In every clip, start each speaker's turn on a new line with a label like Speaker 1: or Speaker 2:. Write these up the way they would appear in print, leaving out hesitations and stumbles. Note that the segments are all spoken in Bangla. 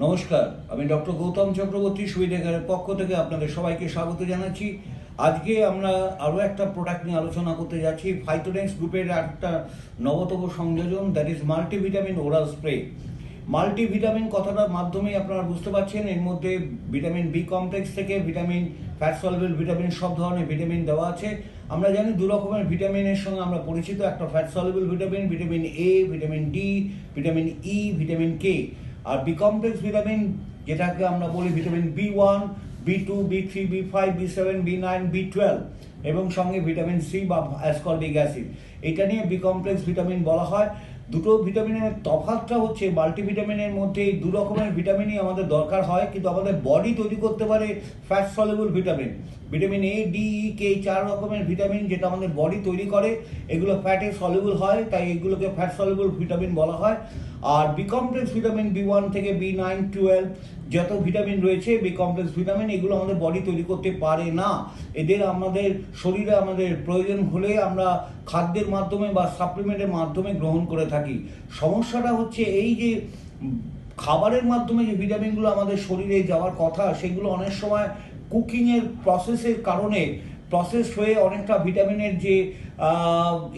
Speaker 1: নমস্কার, আমি ডক্টর গৌতম চক্রবর্তী সুবিধাগারের পক্ষ থেকে আপনাদের সবাইকে স্বাগত জানাচ্ছি। আজকে আমরা আরও একটা প্রোডাক্ট নিয়ে আলোচনা করতে যাচ্ছি। ফাইটোনেক্স গ্রুপের একটা নবতম সংযোজন, that is multivitamin oral spray. Multivitamin কথাটার মাধ্যমেই আপনারা বুঝতে পারছেন এর মধ্যে ভিটামিন বি কমপ্লেক্স থেকে ভিটামিন, ফ্যাট সলভেবল ভিটামিন, সব ধরনের ভিটামিন দেওয়া আছে। আমরা জানি দু রকমের ভিটামিনের সঙ্গে আমরা পরিচিত, একটা fat soluble vitamin, vitamin A, vitamin D, vitamin E, vitamin K. আর বি কমপ্লেক্স ভিটামিন যেটাকে আমরা বলি ভিটামিন বি1, বি2, বি3, বি5, বি7, বি9, বি12 এবং সঙ্গে ভিটামিন সি বা অ্যাসকর্বিক অ্যাসিড, এটা নিয়ে বি কমপ্লেক্স ভিটামিন বলা হয়। দুটো ভিটামিনের তফাৎটা হচ্ছে মাল্টিভিটামিনের মধ্যে এই দু রকমের ভিটামিনই আমাদের দরকার হয়, কিন্তু আমাদের বডি তৈরি করতে পারে fat soluble vitamin. Vitamin A, D, E, K, এই চার রকমের ভিটামিন যেটা আমাদের বডি তৈরি করে, এগুলো ফ্যাটে সলিউবল হয়, তাই এগুলোকে ফ্যাট সলিউবল ভিটামিন বলা হয়। আর বি কমপ্লেক্স ভিটামিন বি1 থেকে বি9, 12 যত ভিটামিন রয়েছে বি কমপ্লেক্স ভিটামিন, এগুলো আমাদের বডি তৈরি করতে পারে না। এদের আমাদের শরীরে আমাদের প্রয়োজন হলে আমরা খাদ্যের মাধ্যমে বা সাপ্লিমেন্টের মাধ্যমে গ্রহণ করে থাকি। সমস্যাটা হচ্ছে এই যে খাবারের মাধ্যমে যে ভিটামিনগুলো আমাদের শরীরে যাওয়ার কথা, সেগুলো অনেক সময় কুকিংয়ের প্রসেসের কারণে প্রসেস হয়ে অনেকটা ভিটামিনের যে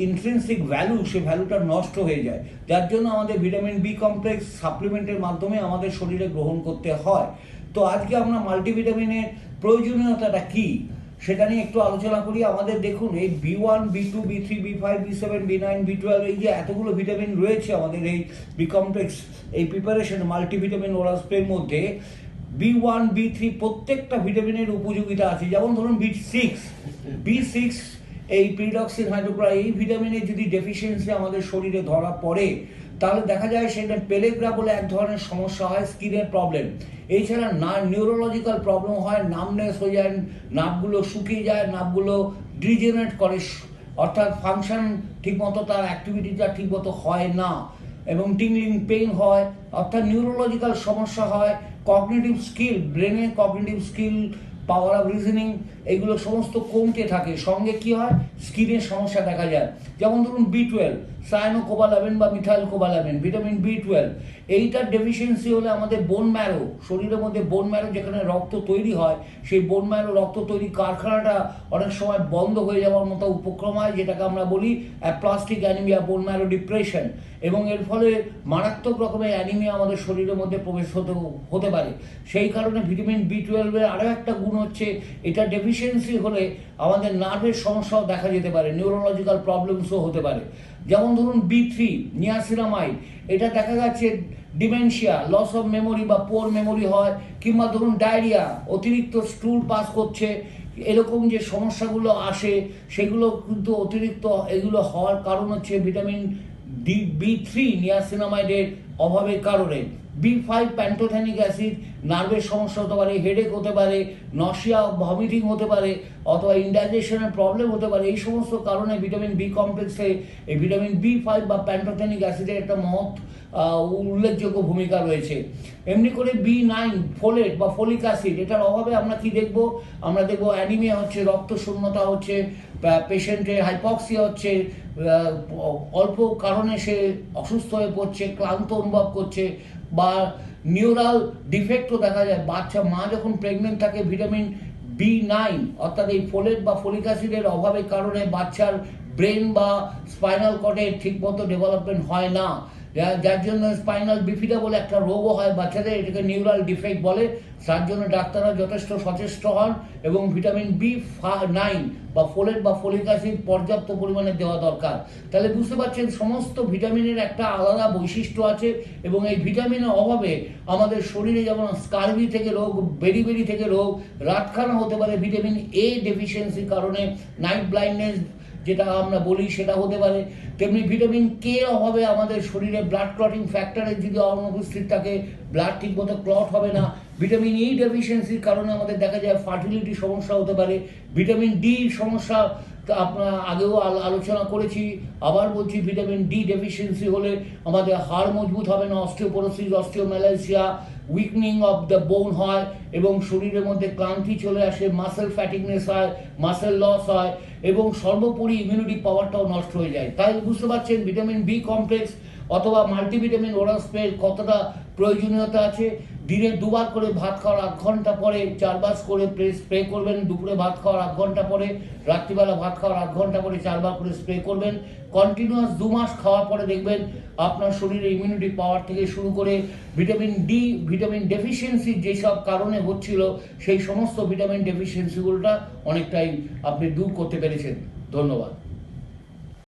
Speaker 1: ইন্ট্রিনসিক ভ্যালু, সে ভ্যালুটা নষ্ট হয়ে যায়, যার জন্য আমাদের ভিটামিন বি কমপ্লেক্স সাপ্লিমেন্টের মাধ্যমে আমাদের শরীরে গ্রহণ করতে হয়। তো আজকে আমরা মাল্টিভিটামিনের প্রয়োজনীয়তাটা কি সেটা নিয়ে একটু আলোচনা করি। আমাদের দেখুন, এই বি1, বি2, বি3, বি5, বি7, বি9, বি12, এই যে এতগুলো ভিটামিন রয়েছে আমাদের এই বি কমপ্লেক্স এই প্রিপারেশন মাল্টিভিটামিন ওরাল স্প্রের মধ্যে, বি1, বি3 প্রত্যেকটা ভিটামিনের উপযোগিতা আছে। যেমন ধরুন বি6 এই পিরিডক্সিন হাইড্রোক্লোরাইড, এই ভিটামিনের যদি ডেফিসিয়েন্সি আমাদের শরীরে ধরা পড়ে, তাহলে দেখা যায় সেটা পেলেগ্রা বলে এক ধরনের সমস্যা হয়, স্কিনের প্রবলেম। এছাড়া নিউরোলজিক্যাল প্রবলেম হয়, নামনেস হয়ে যায়, নার্ভগুলো শুকিয়ে যায়, নার্ভগুলো ডিজেনারেট করে, অর্থাৎ ফাংশন ঠিকমতো, তার অ্যাক্টিভিটিটা ঠিকমতো হয় না, এবং টিংলিং পেইন হয়, অর্থাৎ নিউরোলজিক্যাল সমস্যা হয়। কগনিটিভ স্কিল, ব্রেনের cognitive skill, power of reasoning, এগুলো সমস্ত কমতে থাকে। সঙ্গে কি হয়, স্কিনের সমস্যা দেখা যায়। যেমন ধরুন বি12, সায়ানোকোবালামিন বা মিথাইল কোবালামিন, ভিটামিন বি12, এইটার ডেফিসিয়েন্সি হলে আমাদের বোন ম্যারো, শরীরের মধ্যে বোন ম্যারো যেখানে রক্ত তৈরি হয়, সেই বোন ম্যারো রক্ত তৈরি কারখানাটা অনেক সময় বন্ধ হয়ে যাওয়ার মতো উপক্রম হয়, যেটাকে আমরা বলি aplastic anaemia, bone marrow depression, এবং এর ফলে মারাত্মক রকমের অ্যানিমিয়া আমাদের শরীরের মধ্যে প্রবেশ হতে পারে। সেই কারণে ভিটামিন বি12-এর আরও একটা গুণ হচ্ছে, এটা ডেফিসিয়েন্সি হলে আমাদের নার্ভের সমস্যাও দেখা যেতে পারে, নিউরোলজিক্যাল প্রবলেমসও হতে পারে। যেমন ধরুন বি3, নিয়াসিনামাইড, এটা দেখা যাচ্ছে ডিমেনশিয়া, লস অফ মেমোরি বা পোর মেমোরি হয়, কিংবা ধরুন ডায়রিয়া, অতিরিক্ত স্টুল পাস করছে, এরকম যে সমস্যাগুলো আসে, সেগুলো কিন্তু অতিরিক্ত এগুলো হওয়ার কারণ হচ্ছে ভিটামিন বি3 নিয়াসিনামাইডের অভাবের কারণে। বি5 প্যান্টোথেনিক অ্যাসিড, নার্ভের সমস্যা হতে পারে, হেডেক হতে পারে, নশিয়া, ভমিটিং হতে পারে, অথবা ইনডাইজেশনের প্রবলেম হতে পারে। এই সমস্ত কারণে ভিটামিন বি কমপ্লেক্সে এই ভিটামিন বি5 বা প্যান্টোথেনিক অ্যাসিডের একটা মহৎ উল্লেখযোগ্য ভূমিকা রয়েছে। এমনি করে বি9, ফোলেট বা ফলিক অ্যাসিড, এটার অভাবে আমরা কি দেখব, আমরা দেখব অ্যানিমিয়া হচ্ছে, রক্ত শূন্যতা হচ্ছে, পেশেন্টের হাইপক্সিয়া হচ্ছে, অল্প কারণে সে অসুস্থ হয়ে পড়ছে, ক্লান্ত অনুভব করছে, বা নিউরাল ডিফেক্টও দেখা যায়। বাচ্চা মা যখন প্রেগনেন্ট থাকে, ভিটামিন বি9 অর্থাৎ এই ফোলেট বা ফলিক অ্যাসিডের অভাবের কারণে বাচ্চার ব্রেন বা স্পাইনাল কর্ডের ঠিকমতো ডেভেলপমেন্ট হয় না, যার জন্য স্পাইনাল বিফিডা বলে একটা রোগও হয় বাচ্চাদের, এটাকে নিউরাল ডিফেক্ট বলে। তার জন্য ডাক্তাররা যথেষ্ট সচেষ্ট হন এবং ভিটামিন বি9 বা ফোলেট বা ফলিক অ্যাসিড পর্যাপ্ত পরিমাণে দেওয়া দরকার। তাহলে বুঝতে পারছেন, সমস্ত ভিটামিনের একটা আলাদা বৈশিষ্ট্য আছে, এবং এই ভিটামিনের অভাবে আমাদের শরীরে যেমন স্কারভি থেকে রোগ, বেরি থেকে রোগ, রাতখানা হতে পারে, ভিটামিন এ ডেফিসিয়েন্সির কারণে নাইট ব্লাইন্ডনেস যেটা আমরা বলি সেটা হতে পারে। তেমনি ভিটামিন কে অভাবে আমাদের শরীরে ব্লাড ক্লটিং ফ্যাক্টরের যদি অনুপস্থিত থাকে, ব্লাড ঠিকমতো ক্লট হবে না। ভিটামিন ই ডেফিসিয়েন্সির কারণে আমাদের দেখা যায় ফার্টিলিটি সমস্যা হতে পারে। ভিটামিন ডি সমস্যা আপনার আগেও আলোচনা করেছি, আবার বলছি, ভিটামিন ডি ডেফিসিয়েন্সি হলে আমাদের হাড় মজবুত হবে না, অস্টিওপোরোসিস, অস্টিওম্যালাইসিয়া, উইকনিং অফ দ্য বোন হয়, এবং শরীরের মধ্যে ক্লান্তি চলে আসে, মাসেল ফ্যাটিকনেস হয়, মাসেল লস হয়, এবং সর্বোপরি ইমিউনিটি পাওয়ারটাও নষ্ট হয়ে যায়। তাই বুঝতে পারছেন ভিটামিন বি কমপ্লেক্স অথবা মাল্টিভিটামিন ওরাল স্প্রে কতটা প্রয়োজনীয়তা আছে।
Speaker 2: দিনে দুবার করে ভাত খাওয়ার 8 ঘন্টা পরে 4 বার করে স্প্রে করবেন। দুপুরে ভাত খাওয়ার 8 ঘন্টা পরে, রাত্রিবেলা ভাত খাওয়ার 8 ঘন্টা পরে 4 বার করে স্প্রে করবেন। কন্টিনিউয়াস 2 মাস খাওয়ার পরে দেখবেন আপনার শরীরে ইমিউনিটি পাওয়ার থেকে শুরু করে ভিটামিন ডি, ভিটামিন ডেফিসিয়েন্সি যেসব কারণে হচ্ছিল সেই সমস্ত ভিটামিন ডেফিসিয়েন্সিগুলোটা অনেকটাই আপনি দূর করতে পেরেছেন। ধন্যবাদ।